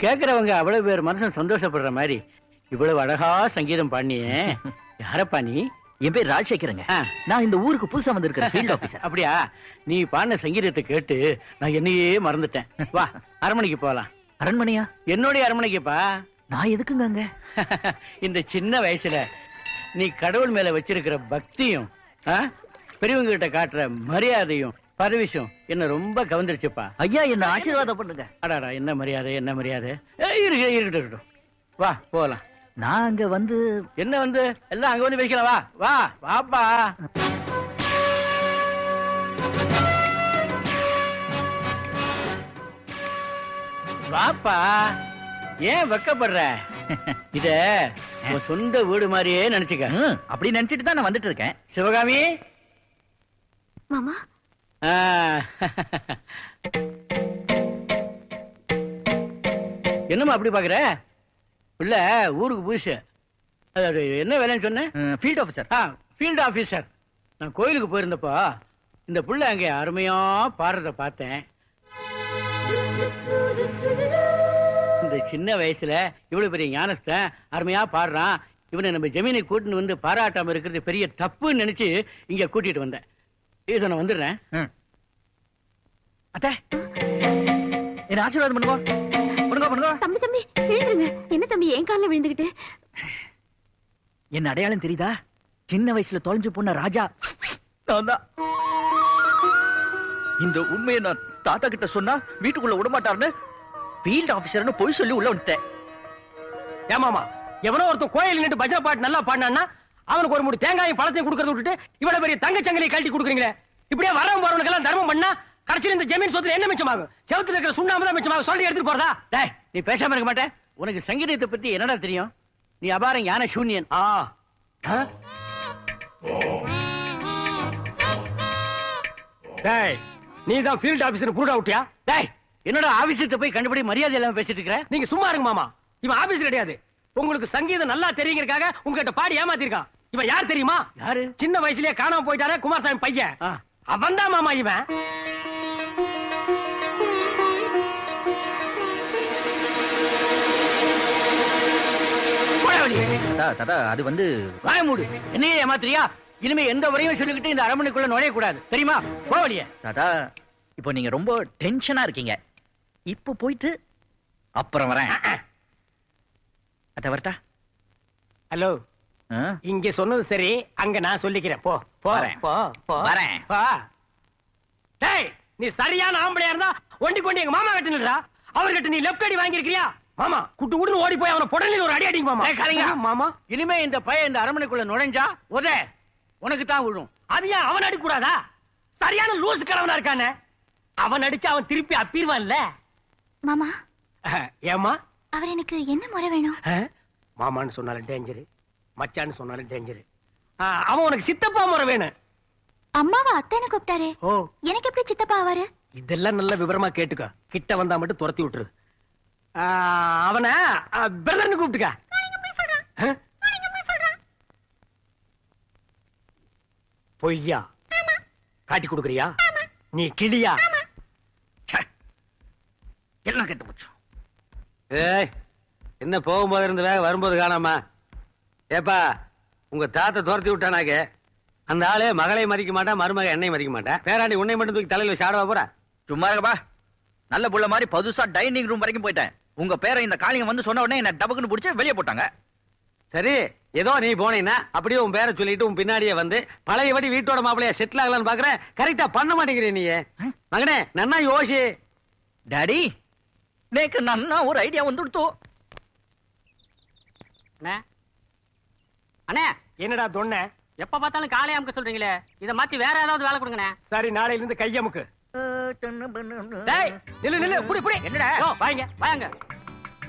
கேக்குறவங்க அவ்வளவு பேர் மனசும் சந்தோஷப்படுற மாதிரி இவ்வளவு அழகா சங்கீதம் பாடினியே. யாரப்பா நீ? என் பேர் ராஜசேகரங்க. நான் இந்த ஊருக்கு புதுசா வந்திருக்கிறேன், ஃபீல்ட் ஆபீசர். அப்படியா? நீ பாடின சங்கீதத்தை கேட்டு நான் என்னையே மறந்துட்டேன். வா, அரண்மனைக்கு போகலாம். அரண்மனையா? என்னுடைய அரண்மனைக்குப்பா. நான் எதுக்குங்க அங்க? இந்த சின்ன வயசுல நீ கடவுள் மேல வச்சிருக்கிற பக்தியும் பெரியவங்க கிட்ட காட்டுற மரியாதையும் பரவிஷம் என்ன ரொம்ப கவர்ந்துருச்சுப்பா. ஐயா, என்ன ஆசீர்வாதம் பண்ணுங்க. அடாடா, என்ன மரியாதை, என்ன மரியாதை. இருக்கட்டும், வா போகலாம். நான் அங்க வந்து என்ன வந்து எல்லாம் அங்க வந்து வைக்கலாம். வா வா வாப்பா. வாப்பா, ஏன் வெக்கப்படுற? இத உன் சொந்த வீடு மாதிரியே நினைச்சுக்க. அப்படி நினைச்சிட்டு தான் நான் வந்துட்டு இருக்கேன். சிவகாமி மாமா, என்னம்மா அப்படி பாக்குற? இல்ல, ஊருக்கு புதுசு. என்ன வேலைன்னு சொன்னேன்? Field officer. Field officer. நான் கோயிலுக்கு போயிருந்தப்போ இந்த புள்ள அங்க அருமையா பாடுறத பார்த்தேன். இந்த சின்ன வயசுல இவ்வளவு பெரிய ஞானஸ்தன் அருமையா பாடுறான். இவனை நம்ம ஜமீனை கூட்டின்னு வந்து பாராட்டாம இருக்கிறது பெரிய தப்புன்னு நினைச்சு இங்க கூட்டிட்டு வந்தேன். இதை நான் வந்துடுறேன். அத்தை, என்ன ஆசீர்வாதம் பண்ணுங்க. தம்பி தம்பி எழுந்துருங்க. என்ன தம்பி என் காலில் விழுந்துகிட்டு? என்ன அடையாளம் தெரியுதா? சின்ன வயசுல தொலைஞ்சு போன ராஜா நான் தான். இந்த உண்மையை நான் தாத்தா கிட்ட சொன்னா வீட்டுக்குள்ள விடமாட்டாருன்னு ஃபீல்ட் ஆபீசர்னு போய் சொல்லி உள்ள வந்துட்டேன். ஏமாமா, எவனோ ஒருத்தன் கோயில் நின்று பஜனை பாட்டு நல்லா பாடினான்னா அவனுக்கு ஒரு மூணு தேங்காயும் பழத்தையும் கொடுக்கறத விட்டுட்டு இவ்வளவு பெரிய தங்கச்சங்கிலியை கழட்டி கொடுக்குறீங்களே. இப்படியே வரவன் போறவனுக்கு எல்லாம் தர்மம் பண்ணா கடைசியில் இந்த ஜமீன் சொத்துல என்ன மிச்சமாகும்? செவத்துல இருக்கிற சுண்ணாம்பு தான் மிச்சமாகும். சொல்லி எடுத்துட்டு போறதா? டேய், நீ பேசாம இருக்க மாட்டே? உனக்கு சங்கீதத்தை பத்தி என்னடா தெரியும்? நீ அபாரம் ஞான சூன்யன். டேய், நீ தான் ஃபீல்ட் ஆபீசர் ப்ரூட் அவுட்டியா? டேய், என்னடா ஆபீசத்தை போய் கண்டுபிடி மரியாதை இல்லாம பேசிட்டு இருக்கற? நீங்க சும்மா இருங்க மாமா. இவன் ஆபீஸ் கிடையாது. உங்களுக்கு சங்கீதம் நல்லா தெரியுங்கிறதுக்காக உங்ககிட்ட பாடி ஏமாத்திருக்கான். இவன் யார் தெரியுமா? யாரு? சின்ன வயசுலயே காணாம போயிட்டாரே குமாரசாமி பையன். அவன் தான் மாமா இவன். அது வந்து வாய மூடு. என்னையே ஏமாத்திரியா? இனிமே எந்த வரையும் சொல்லிக்கிட்டு இந்த அரண்மனைக்குள்ள நுழைய கூடாது, தெரியுமா? போவலியே. தாத்தா, இப்போ நீங்க ரொம்ப டென்ஷனா இருக்கீங்க. இப்போ போயிட்டு அப்புறம் வரேன். அத வரட்டா? ஹலோ, இங்க சொன்னது சரி, அங்க நான் சொல்லிக்கிறேன். போ போ போ போ. வரேன். டேய், நீ சரியான ஆம்பளையா இருந்தா ஒண்டி கொண்டு எங்க மாமா கிட்ட நில்றா. அவர்கிட்ட நீ லெஃப்ட் அடி வாங்கிருக்கியா? மாமா குட்டு குடுன்னு ஓடி போய் அவனை புடலில் ஒரு அடி அடிங்க மாமா. கரெங்க மாமா. இனிமே இந்த பையன் இந்த அரண்மனைக்குள்ள நுழைஞ்சா உதே உனக்கு தான் விழும். அது ஏன் அவன் அடிக்க கூடாதா? சரியான லூசு கிழவனா இருக்கானே. அவன் அடிச்சு அவன் திருப்பி அப்பிடுவான்ல. மாமா, ஏமா அவர் எனக்கு என்ன முறை வேணும்? மாமான்னு சொன்னாலும் டேஞ்சரு, மச்சான்னு சொன்னாலும் டேஞ்சரு. அவன் உனக்கு சித்தப்பா முறை வேணும். அம்மாவா அத்தைன்னு கூப்பிட்டாரு. ஓ, எனக்கு எப்படி சித்தப்பா ஆவாரு? இதெல்லாம் நல்ல விவரமா கேட்டுக்க. கிட்ட வந்தா மட்டும் துரத்தி விட்டுரு. அவனை பிரதர்னு கூப்பிட்டுக்க. பொய்யா காட்டி கொடுக்கறியா? நீ கிளியா? எல்லாம் கெட்டு போச்சு. ஏய், என்ன போகும்போது இருந்து வேக வரும்போது காணாமா? ஏப்பா, உங்க தாத்தை துரத்தி விட்டானாக்க அந்த ஆளே மகளை மதிக்க மாட்டான், மருமக என்னை மதிக்க மாட்டேன். பேராண்டி உன்னை மட்டும் தூக்கி தலையில வச்சு ஆடவா போற? சும்மா இருக்கப்பா. நல்ல புள்ள மாதிரி புதுசா டைனிங் ரூம் வரைக்கும் போயிட்டேன். உங்க பேரை இந்த காளிங்க வந்து சொன்ன உடனே என்ன டபக்குன்னு பிடிச்சி வெளியே போட்டாங்க. சரி, ஏதோ நீ போனீங்கன்னா அப்படியே உன் பேரை சொல்லிட்டு உன் பின்னாடியே வந்து பழையபடி வீட்டோட மாப்பிளைய செட்டில் ஆகலான்னு பாக்குறேன். கரெக்டா பண்ண மாட்டேங்கிறீ நீ. மகனே, நன்னா யோசி. டாடி, நேக்கு நன்னா ஒரு ஐடியா வந்துடுத்து. அண்ணே, என்னடா தொன்ன? எப்ப பார்த்தாலும் காலை அமுக்க சொல்றீங்களே, இத மாத்தி வேற ஏதாவது வேலை கொடுங்கண்ணே. சரி, நாளையில இருந்து கையமுக்கு. டேய், நில்லு நில்லு, புடி புடி. என்னடா? வாங்க வாங்க.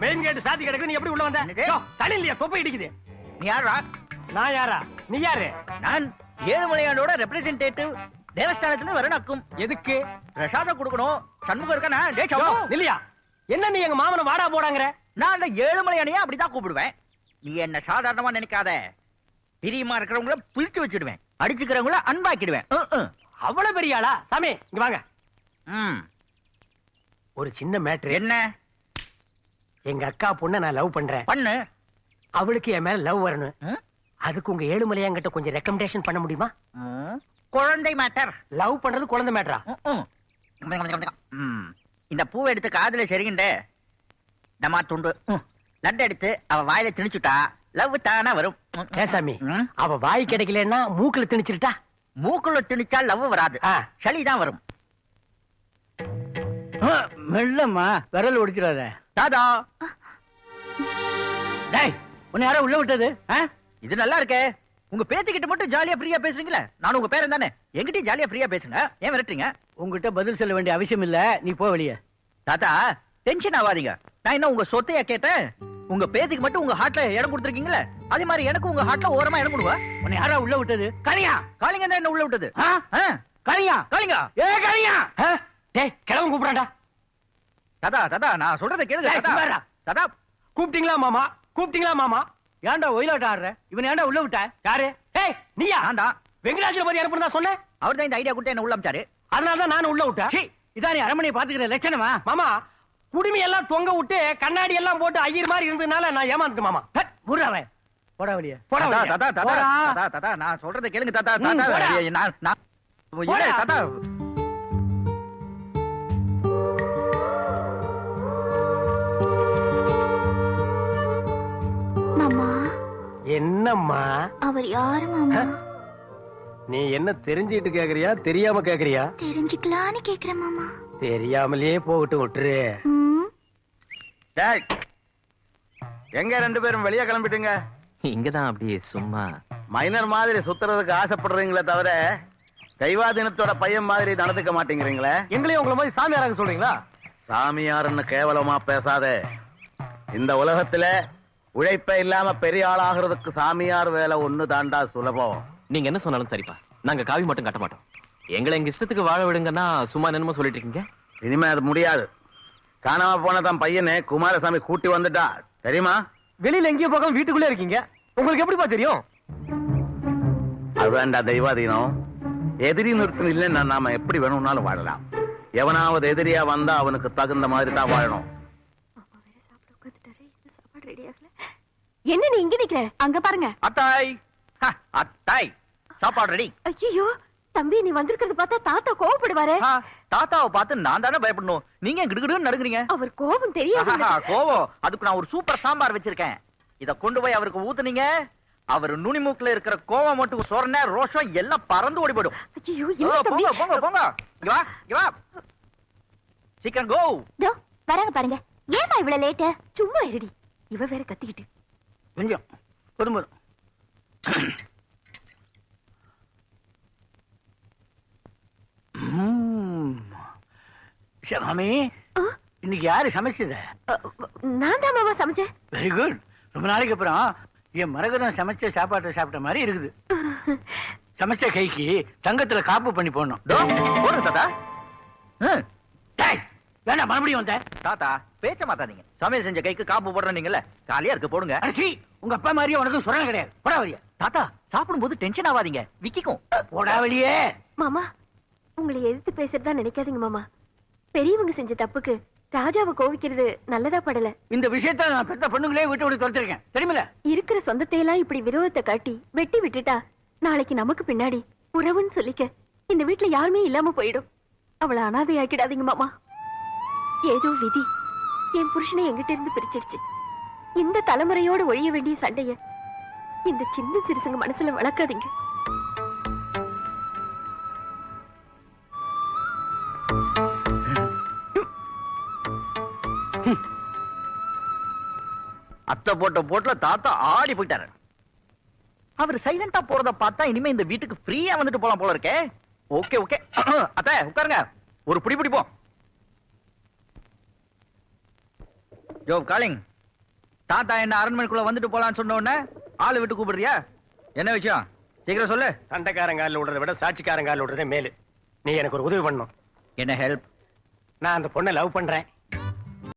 மெயின் கேட் சாத்தி கிடக்குது, நீ எப்படி உள்ள வந்த? தண்ணி இல்லையா? தொப்பை இடிக்குது. நீ யாரா? நான் யாரா? நீ யாரு? நான் ஏழுமலையானோட ரெப்ரசன்டேட்டிவ். தேவஸ்தானத்துல வரணுக்கும். எதுக்கு? பிரசாதம் கொடுக்கணும். சண்முகம் இருக்கானா? டேய் யோ, சண்முகம். நில்லையா? என்ன நீ எங்க மாமனை வாடா போடாங்கற? நான் அந்த ஏழுமலையானையே அப்படிதான் கூப்பிடுவேன். நீ என்ன சாதாரணமா நினைக்காத. பிரியமா இருக்கிறவங்கள பிடிச்சு வச்சிடுவேன், அடிச்சுக்கிறவங்கள அன்பாக்கிடுவேன். அவ்வளவு பெரிய ஆளா? சாமி, இங்க வாங்க. ஒரு சின்ன மேட்ரு. என்ன? எங்க அக்கா பொண்ண நான் லவ் பண்றேன். பண்ணு. அவளுக்கு என் மேல லவ் வரணும். ம்? அதுக்கு உங்க ஏழுமலையாங்கிட்ட கொஞ்சம் ரெக்கமெண்டேஷன் பண்ண முடியுமா? குழந்தை மேட்டர். லவ் பண்றது குழந்தை மேட்டரா? இந்த பூவை எடுத்து காதுல சரிகிண்ட டமா துண்டு லட்டு எடுத்து அவ வாயில திணிச்சுட்டா லவ் தானா வரும். ஏசாமி, ம்? அவ வாய் கிடைக்கலன்னா மூக்குல திணிச்சிருட்டா? மூக்குள்ள திணிச்சா லவ் வராது, சளிதான் வரும். மெல்லம்மா, விரல் ஒடிச்சிடாத. தாதா, டேய், உன்னை யாரோ உள்ள விட்டது? இது நல்லா இருக்கே. உங்க பேத்திக்கிட்ட மட்டும் ஜாலியா ஃப்ரீயா பேசுறீங்களா? நானும் உங்க பேரன் தானே, என்கிட்டயும் ஜாலியா ஃப்ரீயா பேசுங்க. ஏன் விரட்டுறீங்க? உங்ககிட்ட பதில் சொல்ல வேண்டிய அவசியம் இல்ல, நீ போ வெளியே. தாத்தா, டென்ஷன் ஆகாதீங்க. நான் என்ன உங்க சொத்தையா கேட்டேன்? உங்க பேத்திக்கு மட்டும் உங்க ஹார்ட்ல இடம் கொடுத்துருக்கீங்களே, அதே மாதிரி எனக்கு உங்க ஹார்ட்ல ஓரமா இடம் கொடுவா. உன்னை யாரா உள்ள விட்டது? கனியா, காளிங்க தான் என்ன உள்ள விட்டது. கனியா, காளிங்க. கனியா. டேய், கிழவன் கூப்பிடாண்டா. தாதா தாதா, நான் சொல்றத கேளுங்க. டேய், சும்மா இருடா. தாதா, கூப்பிட்டீங்களா மாமா? கூப்பிட்டீங்களா மாமா? ஏன்டா ஒயிலாட்ட ஆடுற? இவன் ஏன்டா உள்ள விட்ட? யாரு? ஏய், நீயா? நான் தான். வெங்கடாஜலபதி அனுப்புறதா சொன்னேன். அவர் தான் இந்த ஐடியா கொடுத்து என்ன உள்ள அமிச்சாரு. அதனால தான் நானும் உள்ள விட்டேன். சீ, இதான் நீ அரண்மனையை பாத்துக்கிற லட்சணமா? மாமா, குடுமி எல்லாம் தொங்க விட்டு கண்ணாடி எல்லாம் போட்டு ஐயர் மாதிரி இருந்ததுனால நான் ஏமாந்துட்டேன் மாமா. முடுறவன் போடா வெளியே. போடா தாதா வெளியே. தாதா தாதா போடா. தாதா தாதா, நான் சொல்றத கேளுங்க தாதா. ம், தாதா, போடா. நான் போடா. இல்ல தாதா. மாமா, என்னம்மா? அவர் யாரு மாமா? நீ என்ன தெரிஞ்சுட்டு கேக்குறியா, தெரியாம கேக்குறியா? தெரிஞ்சுக்கலான்னு கேக்குறேன் மாமா. தெரியாமலே போகட்டு விட்டுரு. ம், டேய், எங்க ரெண்டு பேரும் வெளியே கிளம்பிட்டுங்க? இங்கதான் அப்படியே சும்மா மைனர் மாதிரி சுத்துறதுக்கு ஆசைப்படுறீங்களே தவிர தெய்வாதீனத்தோட பையன் மாதிரி நடந்துக்க மாட்டேங்கிறீங்களே. எங்களையும் உங்களை மாதிரி சாமியாராக சொல்றீங்களா? சாமியாருன்னு கேவலமா பேசாதே. இந்த உலகத்துல உழைப்பே இல்லாம பெரிய ஆளாகிறதுக்கு சாமியார் வேலை ஒண்ணு தாண்டா சுலபம். நீங்க என்ன சொன்னாலும் சரிப்பா, நாங்க காவி மட்டும் கட்ட மாட்டோம். எங்களை எங்க இஷ்டத்துக்கு வாழ விடுங்கன்னா சும்மா என்னமோ சொல்லிட்டு இருக்கீங்க. இனிமே அது முடியாது. காணாம போன தான் பையனை குமாரசாமி கூட்டி வந்துட்டா தெரியுமா? வெளியில எங்கேயும் போகாம வீட்டுக்குள்ளே இருக்கீங்க, உங்களுக்கு எப்படிப்பா தெரியும்? அதுதான்டா தெய்வாதீனம். எதிரி நிறுத்தம் இல்லைன்னா நாம எப்படி வேணும்னாலும் வாழலாம். எவனாவது எதிரியா வந்தா அவனுக்கு தகுந்த மாதிரி தான் வாழணும். என்ன நீ இங்க நிக்கிற? அங்க பாருங்க. அத்தாய், அத்தாய், சாப்பாடு ரெடி. ஐயோ தம்பி, நீ வந்திருக்கிறது பார்த்தா தாத்தா கோவப்படுவாரே. தாத்தாவை பார்த்து நான் தானே பயப்படணும். நீங்க கிடுகிடுன்னு நடுங்குறீங்க. அவர் கோபம் தெரியாது. கோவம், அதுக்கு நான் ஒரு சூப்பர் சாம்பார் வச்சிருக்கேன். இத கொண்டு போய் அவருக்கு ஊத்துனீங்க, அவர் நுனி மூக்குல இருக்கிற கோவம் மட்டும் சொரண ரோஷம் எல்லாம் பறந்து ஓடி போயிடும். ஐயோ இல்ல தம்பி. போங்க போங்க போங்க, இங்க வா இங்க வா, சீக்கிரம் கோ. தோ வராங்க பாருங்க. ஏமா இவ்வளவு லேட்? சும்மா இருடி, இவ வேற கத்திக்கிட்டு. கொஞ்சம் பொறுமை. சாமி, இன்னைக்கு யாரு சமைச்சத? நான் தான் மாமா சமைச்சேன். Very good. ரொம்ப நாளைக்கு அப்புறம் என் மரகதம் சமைச்ச சாப்பாட்டை சாப்பிட்ட மாதிரி இருக்குது. சமைச்ச கைக்கு தங்கத்துல காப்பு பண்ணி போடணும். போடுங்க தாத்தா. டேய், வேண்டாம் மறுபடியும் வந்த. தாத்தா பேச்ச மாத்தாதீங்க. சமையல் செஞ்ச கைக்கு காப்பு போடுறீங்கல்ல, காலியா இருக்கு போடுங்க. அரிசி, உங்க அப்பா மாதிரியே உனக்கு சுரணம் கிடையாது. போடா வெளியே. தாத்தா சாப்பிடும் போது டென்ஷன் ஆகாதீங்க, விக்கிக்கும். போடா வெளியே. மாமா, உங்களை எதிர்த்து பேசுறதா நினைக்காதீங்க மாமா. பெரியவங்க செஞ்ச தப்புக்கு ராஜாவை கோவிக்கிறது நல்லதா படல. இந்த விஷயத்த நான் பெத்த பொண்ணுங்களே விட்டு விட்டு துரத்திருக்கேன் தெரியுமில்ல? இருக்கிற சொந்தத்தை எல்லாம் இப்படி விரோதத்தை காட்டி வெட்டி விட்டுட்டா நாளைக்கு நமக்கு பின்னாடி உறவுன்னு சொல்லிக்க இந்த வீட்டுல யாருமே இல்லாம போயிடும். அவளை அனாதையாக்கிடாதீங்க மாமா. ஏதோ விதி என் புருஷனை எங்கிட்ட இருந்து பிரிச்சிடுச்சு. இந்த தலைமுறையோட ஒழிய வேண்டிய சண்டைய இந்த சின்ன சிறுசுங்க மனசுல வளர்க்காதீங்க. அத்தை போட்ட போட்டுல தாத்தா ஆடி போயிட்டாரு. அவர் சைலண்டா போறத பார்த்தா இனிமே இந்த வீட்டுக்கு ஃப்ரீயா வந்துட்டு போலாம் போல இருக்கே. ஓகே ஓகே அத்தை உட்காருங்க, ஒரு புடி பிடிப்போம். யோ காலிங், தாத்தா என்ன அரண்மனைக்குள்ள வந்துட்டு போலான்னு சொன்ன உடனே ஆளு விட்டு கூப்பிடுறியா? என்ன விஷயம் சீக்கிரம் சொல்லு. சண்டைக்காரங்கால விடுறத விட சாட்சிக்காரங்கால விடுறதே மேலு. நீ எனக்கு ஒரு உதவி பண்ணணும். என்ன ஹெல்ப்? நான் அந்த பொண்ணை லவ் பண்றேன்.